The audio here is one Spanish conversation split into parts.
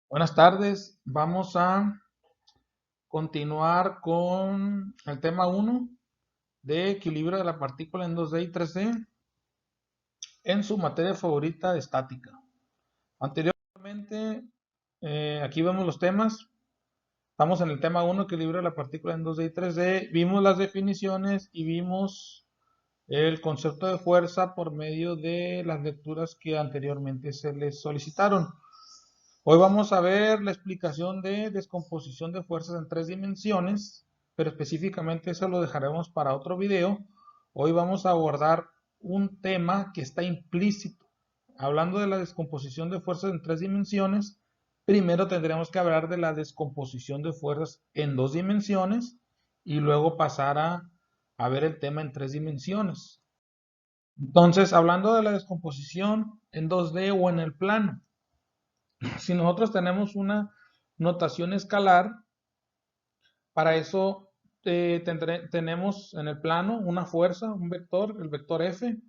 Buenas tardes, vamos a continuar con el tema uno de equilibrio de la partícula en 2D y 3D en su materia favorita de estática. Anteriormente, aquí vemos los temas. Estamos en el tema uno, equilibrio de la partícula en 2D y 3D. Vimos las definiciones y vimos el concepto de fuerza por medio de las lecturas que anteriormente se les solicitaron. Hoy vamos a ver la explicación de descomposición de fuerzas en tres dimensiones, pero específicamente eso lo dejaremos para otro video. Hoy vamos a abordar un tema que está implícito. Hablando de la descomposición de fuerzas en tres dimensiones, primero tendremos que hablar de la descomposición de fuerzas en dos dimensiones y luego pasar a ver el tema en tres dimensiones. Entonces, hablando de la descomposición en 2D o en el plano, si nosotros tenemos una notación escalar, para eso tenemos en el plano una fuerza, un vector, el vector F,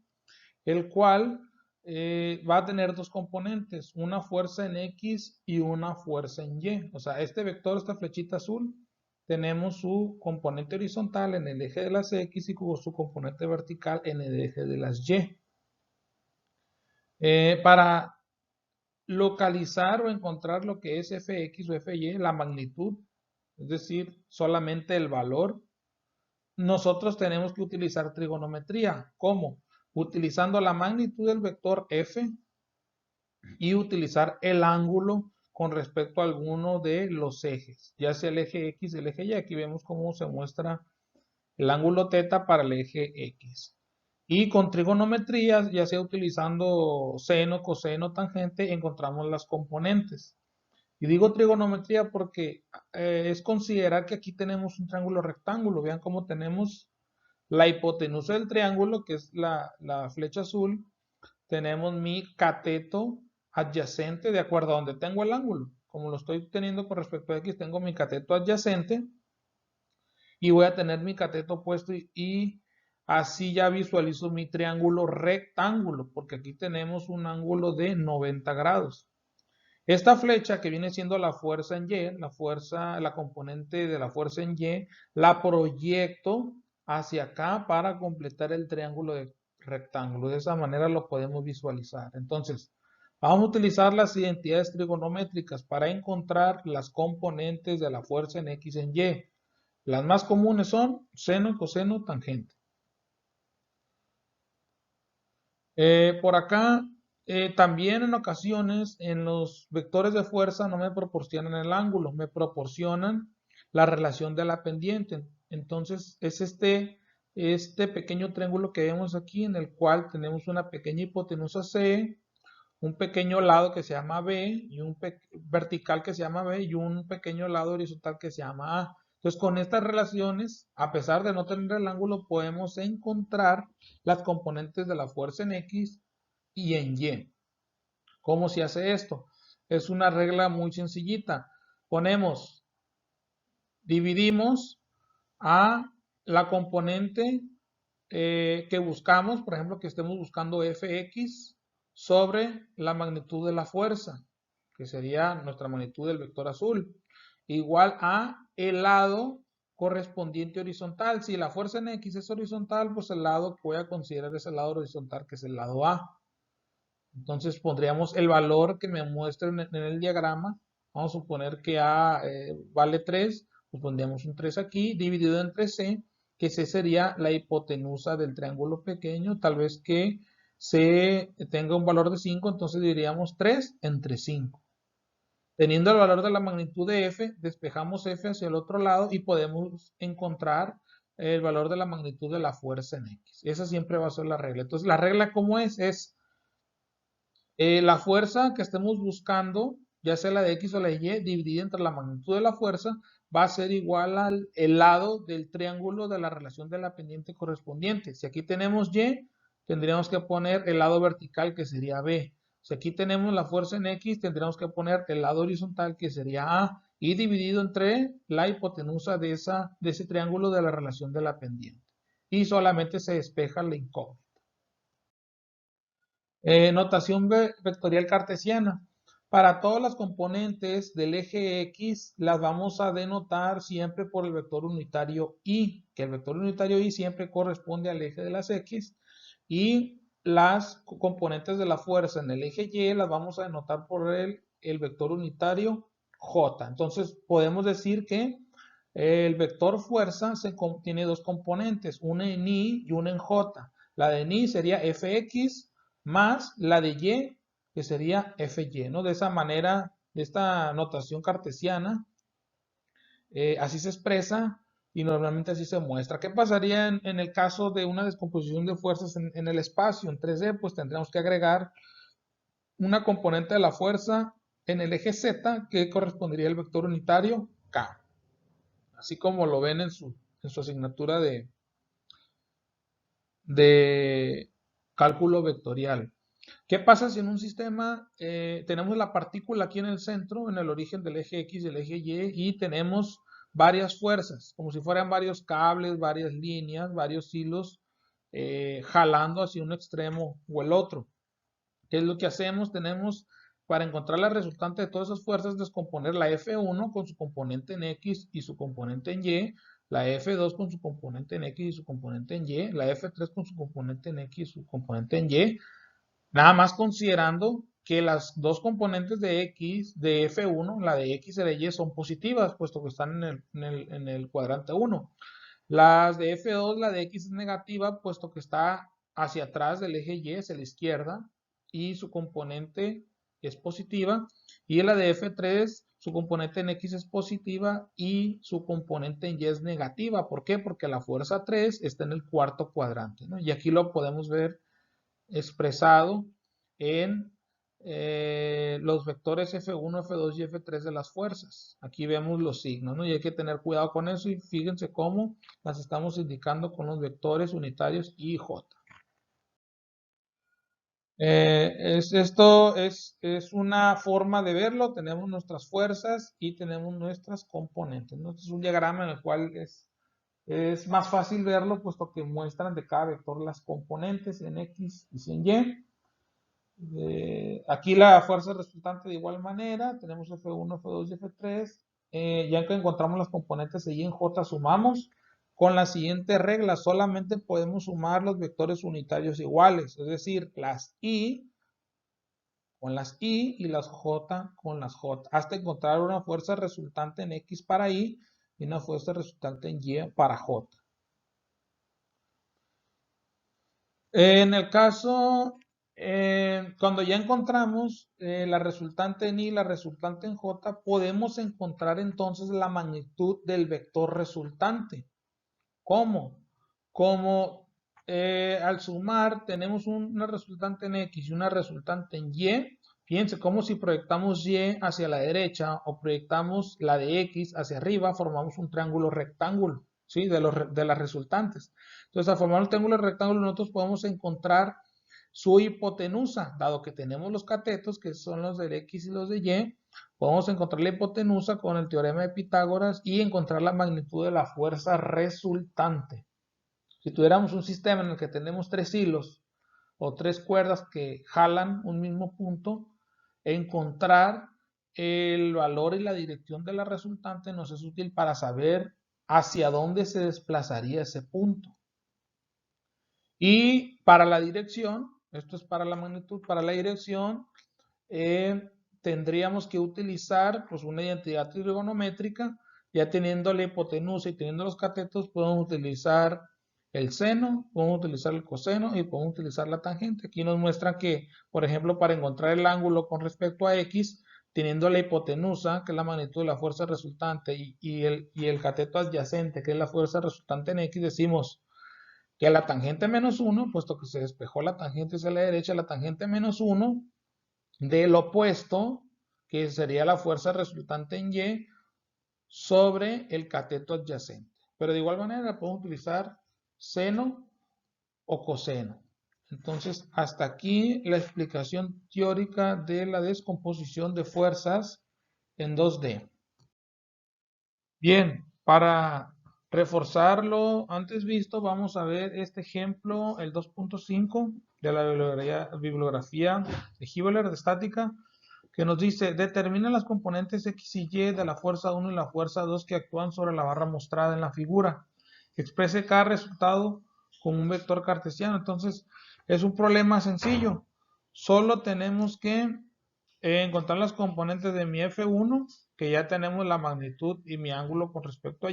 el cual va a tener dos componentes, una fuerza en X y una fuerza en Y. O sea, este vector, esta flechita azul, tenemos su componente horizontal en el eje de las X y su componente vertical en el eje de las Y. Para localizar o encontrar lo que es Fx o Fy, la magnitud, es decir, solamente el valor, nosotros tenemos que utilizar trigonometría. ¿Cómo? Utilizando la magnitud del vector F y utilizar el ángulo con respecto a alguno de los ejes, ya sea el eje X y el eje Y. Aquí vemos cómo se muestra el ángulo θ para el eje X. Y con trigonometría, ya sea utilizando seno, coseno, tangente, encontramos las componentes. Y digo trigonometría porque es considerar que aquí tenemos un triángulo rectángulo. Vean cómo tenemos la hipotenusa del triángulo, que es la flecha azul. Tenemos mi cateto adyacente de acuerdo a donde tengo el ángulo. Como lo estoy teniendo con respecto a X, tengo mi cateto adyacente y voy a tener mi cateto opuesto y así ya visualizo mi triángulo rectángulo, porque aquí tenemos un ángulo de 90 grados. Esta flecha que viene siendo la fuerza en Y, la componente de la fuerza en Y, la proyecto hacia acá para completar el triángulo de rectángulo. De esa manera lo podemos visualizar. Entonces, vamos a utilizar las identidades trigonométricas para encontrar las componentes de la fuerza en X en Y. Las más comunes son seno, coseno, tangente. Por acá, también en ocasiones en los vectores de fuerza no me proporcionan el ángulo, me proporcionan la relación de la pendiente. Entonces es este pequeño triángulo que vemos aquí en el cual tenemos una pequeña hipotenusa C, un pequeño lado que se llama B y un vertical que se llama B y un pequeño lado horizontal que se llama A. Entonces, con estas relaciones, a pesar de no tener el ángulo, podemos encontrar las componentes de la fuerza en X y en Y. ¿Cómo se hace esto? Es una regla muy sencillita. Dividimos a la componente que buscamos, por ejemplo, que estemos buscando Fx sobre la magnitud de la fuerza, que sería nuestra magnitud del vector azul, igual a el lado correspondiente horizontal. Si la fuerza en X es horizontal, pues el lado que voy a considerar es el lado horizontal, que es el lado A. Entonces pondríamos el valor que me muestra en el diagrama. Vamos a suponer que A vale 3, pues pondríamos un 3 aquí, dividido entre C, que C sería la hipotenusa del triángulo pequeño. Tal vez que C tenga un valor de 5, entonces diríamos 3 entre 5. Teniendo el valor de la magnitud de F, despejamos F hacia el otro lado y podemos encontrar el valor de la magnitud de la fuerza en X. Esa siempre va a ser la regla. Entonces, la regla, ¿cómo es? Es la fuerza que estemos buscando, ya sea la de X o la de Y, dividida entre la magnitud de la fuerza, va a ser igual al lado del triángulo de la relación de la pendiente correspondiente. Si aquí tenemos Y, tendríamos que poner el lado vertical, que sería B. Si aquí tenemos la fuerza en X, tendríamos que poner el lado horizontal, que sería A, y dividido entre la hipotenusa de ese triángulo de la relación de la pendiente. Y solamente se despeja la incógnita. Notación vectorial cartesiana. Para todas las componentes del eje X las vamos a denotar siempre por el vector unitario Y, que el vector unitario Y siempre corresponde al eje de las X, y las componentes de la fuerza en el eje Y las vamos a denotar por el vector unitario J. Entonces podemos decir que el vector fuerza tiene dos componentes, una en Y y una en J. La de Y sería Fx más la de Y, que sería Fy, ¿no? De esa manera, de esta notación cartesiana, así se expresa y normalmente así se muestra. ¿Qué pasaría en el caso de una descomposición de fuerzas en el espacio, en 3D? Pues tendríamos que agregar una componente de la fuerza en el eje Z, que correspondería al vector unitario K, así como lo ven en su asignatura de cálculo vectorial. ¿Qué pasa si en un sistema tenemos la partícula aquí en el centro, en el origen del eje X y el eje Y, y tenemos varias fuerzas, como si fueran varios cables, varias líneas, varios hilos, jalando hacia un extremo o el otro? ¿Qué es lo que hacemos? Tenemos, para encontrar la resultante de todas esas fuerzas, descomponer la F1 con su componente en X y su componente en Y, la F2 con su componente en X y su componente en Y, la F3 con su componente en X y su componente en Y, nada más considerando que las dos componentes de X, de F1, la de X y la de Y, son positivas, puesto que están en el cuadrante 1. Las de F2, la de X es negativa, puesto que está hacia atrás del eje Y, hacia la izquierda, y su componente es positiva. Y la de F3, su componente en X es positiva y su componente en Y es negativa. ¿Por qué? Porque la fuerza 3 está en el cuarto cuadrante, ¿no? Y aquí lo podemos ver expresado en los vectores F1, F2 y F3 de las fuerzas. Aquí vemos los signos, ¿no? Y hay que tener cuidado con eso, y fíjense cómo las estamos indicando con los vectores unitarios I y J. Esto es una forma de verlo. Tenemos nuestras fuerzas y tenemos nuestras componentes, ¿no? Este es un diagrama en el cual es más fácil verlo, puesto que muestran de cada vector las componentes en X y en Y. Aquí la fuerza resultante de igual manera, tenemos F1, F2 y F3. Ya que encontramos las componentes de Y en J, sumamos con la siguiente regla: solamente podemos sumar los vectores unitarios iguales, es decir, las I con las I y las J con las J, hasta encontrar una fuerza resultante en X para I y una fuerza resultante en Y para J. En el caso, cuando ya encontramos la resultante en I y la resultante en J, podemos encontrar entonces la magnitud del vector resultante. ¿Cómo? Como al sumar tenemos una resultante en X y una resultante en Y. Fíjense cómo si proyectamos Y hacia la derecha o proyectamos la de X hacia arriba, formamos un triángulo rectángulo, ¿sí? De las resultantes. Entonces, al formar un triángulo rectángulo, nosotros podemos encontrar su hipotenusa, dado que tenemos los catetos, que son los de X y los de Y. Podemos encontrar la hipotenusa con el teorema de Pitágoras y encontrar la magnitud de la fuerza resultante. Si tuviéramos un sistema en el que tenemos tres hilos o tres cuerdas que jalan un mismo punto, encontrar el valor y la dirección de la resultante nos es útil para saber hacia dónde se desplazaría ese punto. Y para la dirección, esto es para la magnitud, para la dirección, tendríamos que utilizar pues una identidad trigonométrica. Ya teniendo la hipotenusa y teniendo los catetos, podemos utilizar el seno, podemos utilizar el coseno y podemos utilizar la tangente. Aquí nos muestran que, por ejemplo, para encontrar el ángulo con respecto a X, teniendo la hipotenusa, que es la magnitud de la fuerza resultante, y el cateto adyacente, que es la fuerza resultante en X, decimos que la tangente menos 1, puesto que se despejó la tangente hacia la derecha, la tangente menos 1 del opuesto, que sería la fuerza resultante en Y, sobre el cateto adyacente. Pero de igual manera podemos utilizar seno o coseno. Entonces, hasta aquí la explicación teórica de la descomposición de fuerzas en 2D. Bien, para reforzar lo antes visto, vamos a ver este ejemplo, el 2.5 de la bibliografía de Hibbeler de estática. que nos dice, determina las componentes X y Y de la fuerza 1 y la fuerza 2 que actúan sobre la barra mostrada en la figura. Exprese cada resultado con un vector cartesiano. Entonces, es un problema sencillo. Solo tenemos que encontrar las componentes de mi F1, que ya tenemos la magnitud y mi ángulo con respecto a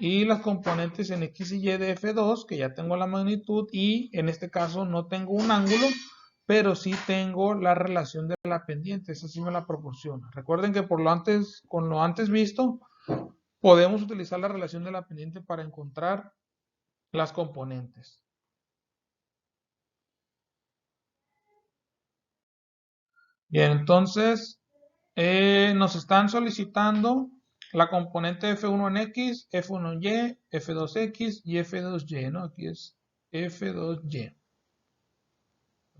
y las componentes en X y Y de F2, que ya tengo la magnitud, y en este caso no tengo un ángulo, pero sí tengo la relación de la pendiente, esa sí me la proporciona. Recuerden que con lo antes visto, podemos utilizar la relación de la pendiente para encontrar las componentes. Bien, entonces nos están solicitando la componente F1 en X, F1 en Y, F2X y F2Y, ¿no? Aquí es F2Y.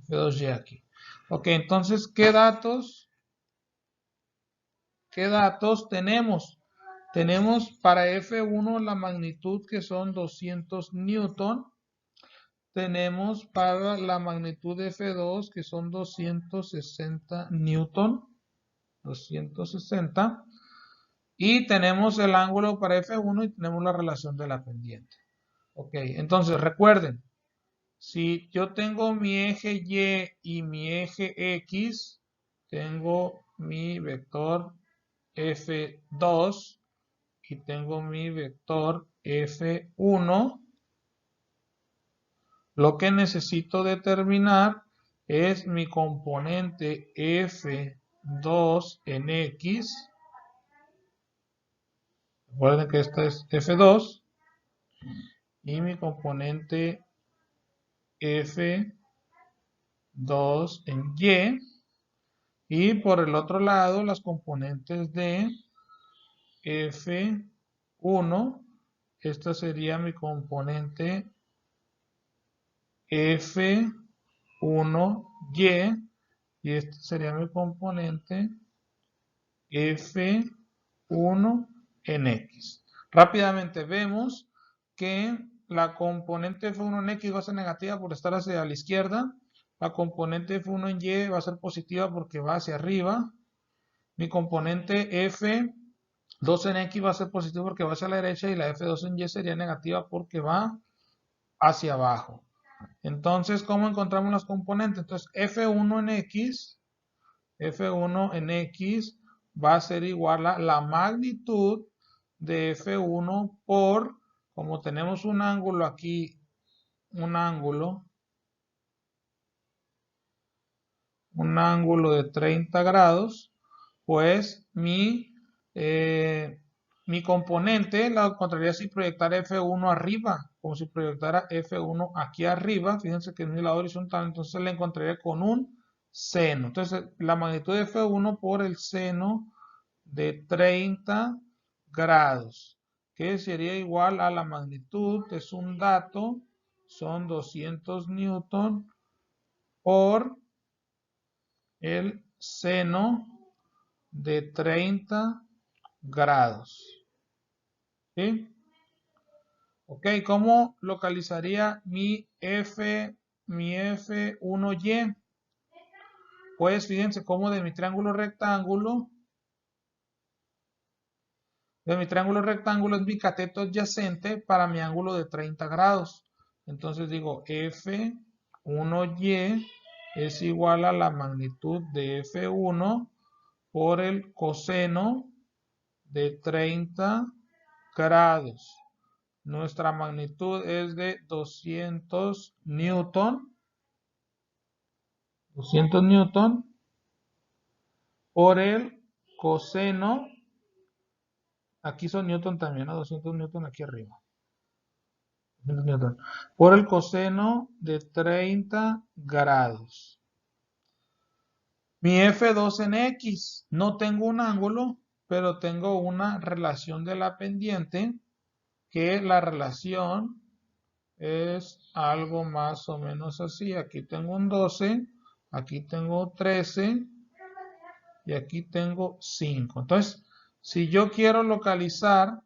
F2Y aquí. Ok, entonces, ¿qué datos tenemos? Tenemos para F1 la magnitud que son 200 newton. Tenemos para la magnitud de F2 que son 260 newton. 260. Y tenemos el ángulo para F1 y tenemos la relación de la pendiente. Ok, entonces recuerden, si yo tengo mi eje Y y mi eje X, tengo mi vector F2 y tengo mi vector F1. Lo que necesito determinar es mi componente F2 en X. Recuerden que esta es F2 y mi componente F2 en Y. Y por el otro lado, las componentes de F1. Esta sería mi componente F1Y. Y este sería mi componente F1 en X. Rápidamente vemos que la componente F1 en X va a ser negativa por estar hacia la izquierda. La componente F1 en Y va a ser positiva porque va hacia arriba. Mi componente F2 en X va a ser positiva porque va hacia la derecha y la F2 en Y sería negativa porque va hacia abajo. Entonces, ¿cómo encontramos las componentes? Entonces, F1 en X va a ser igual a la magnitud de F1 por, como tenemos un ángulo aquí, un ángulo de 30 grados, pues mi componente la encontraría si proyectara F1 arriba, como si proyectara F1 aquí arriba. Fíjense que es mi lado horizontal, entonces la encontraría con un seno. Entonces la magnitud de F1 por el seno de 30 grados, que sería igual a la magnitud, es un dato, son 200 newton por el seno de 30 grados. ¿Sí? Ok, ¿cómo localizaría mi F1Y? Pues fíjense cómo de mi triángulo rectángulo es mi cateto adyacente para mi ángulo de 30 grados. Entonces digo F1Y es igual a la magnitud de F1 por el coseno de 30 grados. Nuestra magnitud es de 200 newton. 200 newton por el coseno. Aquí son newton también, ¿no? 200 newton aquí arriba. 200 newton, por el coseno de 30 grados. Mi F2 en X. No tengo un ángulo, pero tengo una relación de la pendiente, que la relación es algo más o menos así. Aquí tengo un 12, aquí tengo 13 y aquí tengo 5. Entonces, si yo quiero localizar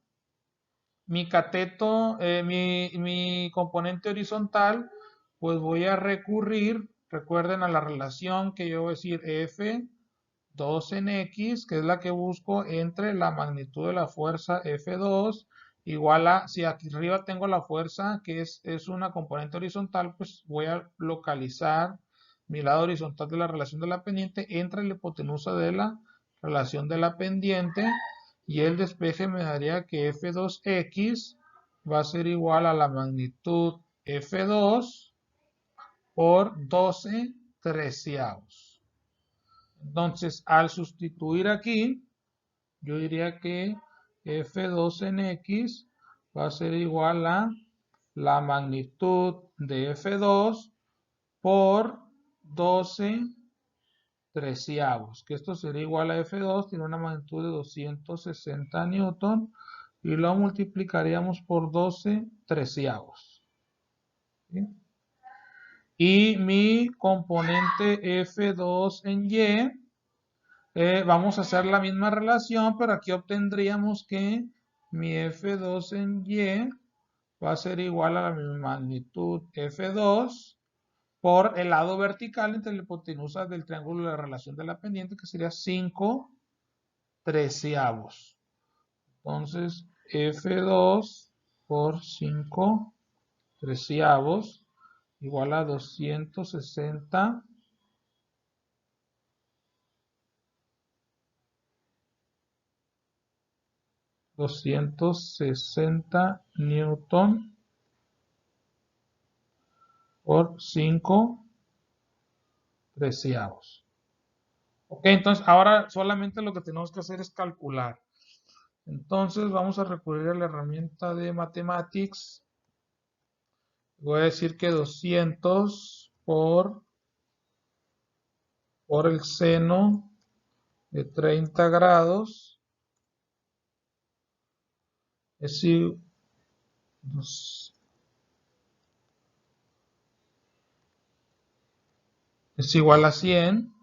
mi cateto, mi componente horizontal, pues voy a recurrir, recuerden, a la relación que yo voy a decir F 2 en X, que es la que busco entre la magnitud de la fuerza F2, igual a, si aquí arriba tengo la fuerza que es una componente horizontal, pues voy a localizar mi lado horizontal de la relación de la pendiente entre la hipotenusa de la relación de la pendiente, y el despeje me daría que F2X va a ser igual a la magnitud F2 por 12 treceavos. Entonces, al sustituir aquí, yo diría que F2 en X va a ser igual a la magnitud de F2 por 12 treceavos, que esto sería igual a F2, tiene una magnitud de 260 newton, y lo multiplicaríamos por 12 treceavos. ¿Sí? Y mi componente F2 en Y, vamos a hacer la misma relación, pero aquí obtendríamos que mi F2 en Y va a ser igual a la magnitud F2 por el lado vertical entre la hipotenusa del triángulo de la relación de la pendiente, que sería 5 treceavos. Entonces, F2 por 5 treceavos igual a 260 newton por 5 treceavos. Ok, entonces ahora solamente lo que tenemos que hacer es calcular. Entonces vamos a recurrir a la herramienta de Mathematics. Voy a decir que 200 por el seno de 30 grados es, es igual a 100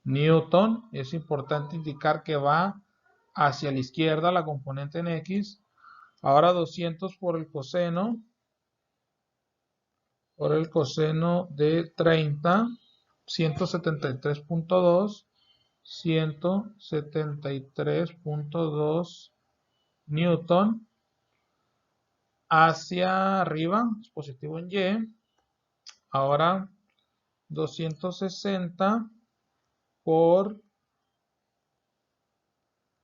newton. Es importante indicar que va hacia la izquierda la componente en X. Ahora 200 por el coseno de 30, 173.2, 173.2 newton hacia arriba, es positivo en Y. Ahora 260 por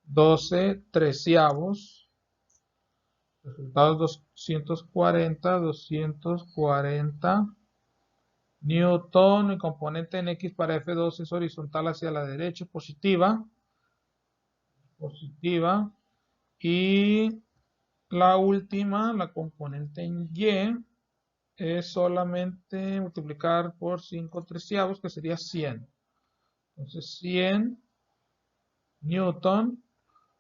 12 treceavos, resultado 240 newton. El componente en X para F2 es horizontal hacia la derecha, positiva, y la última, la componente en Y, es solamente multiplicar por 5 treceavos, que sería 100. Entonces 100 newton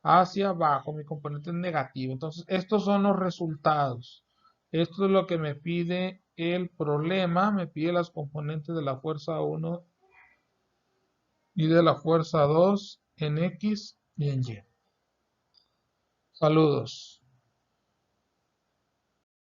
hacia abajo, mi componente es negativo. Entonces estos son los resultados. Esto es lo que me pide el problema. Me pide las componentes de la fuerza 1 y de la fuerza 2 en X y en Y. Saludos.